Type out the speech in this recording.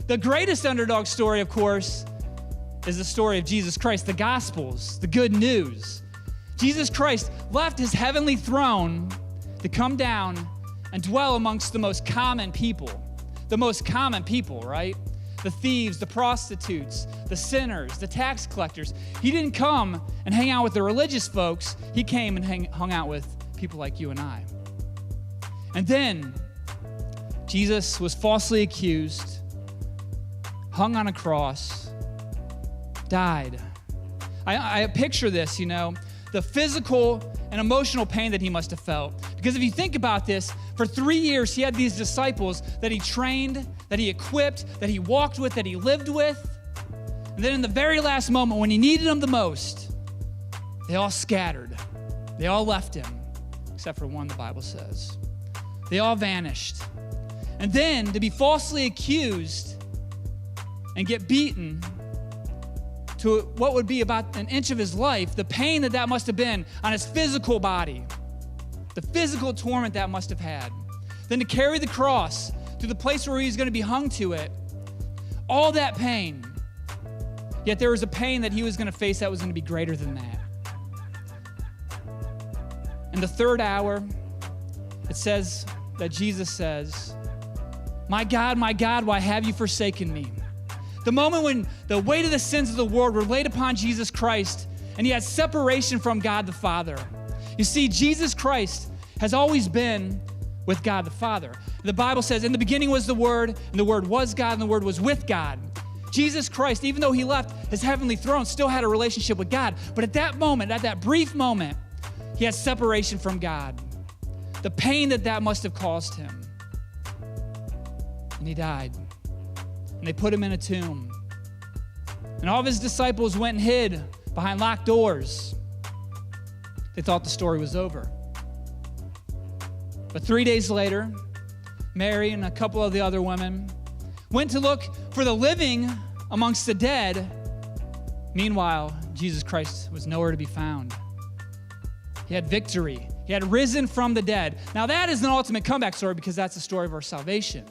The greatest underdog story, of course, is the story of Jesus Christ, the Gospels, the good news. Jesus Christ left his heavenly throne to come down and dwell amongst the most common people. The most common people, right? The thieves, the prostitutes, the sinners, the tax collectors. He didn't come and hang out with the religious folks. He came and hung out with people like you and I. And then Jesus was falsely accused, hung on a cross, died. I picture this, the physical and emotional pain that he must have felt. Because if you think about this, for 3 years he had these disciples that he trained, that he equipped, that he walked with, that he lived with. And then in the very last moment when he needed them the most, they all scattered. They all left him, except for one, the Bible says. They all vanished. And then to be falsely accused and get beaten to what would be about an inch of his life, the pain that must have been on his physical body, the physical torment that must have had. Then to carry the cross to the place where he was going to be hung to it, all that pain. Yet there was a pain that he was going to face that was going to be greater than that. In the third hour, it says that Jesus says, my God, why have you forsaken me? The moment when the weight of the sins of the world were laid upon Jesus Christ and he had separation from God the Father. You see, Jesus Christ has always been with God the Father. The Bible says, in the beginning was the Word, and the Word was God, and the Word was with God. Jesus Christ, even though he left his heavenly throne, still had a relationship with God. But at that moment, at that brief moment, he had separation from God. The pain that must have caused him. And he died. And they put him in a tomb. And all of his disciples went and hid behind locked doors. They thought the story was over. But 3 days later, Mary and a couple of the other women went to look for the living amongst the dead. Meanwhile, Jesus Christ was nowhere to be found. He had victory. He had risen from the dead. Now that is an ultimate comeback story because that's the story of our salvation.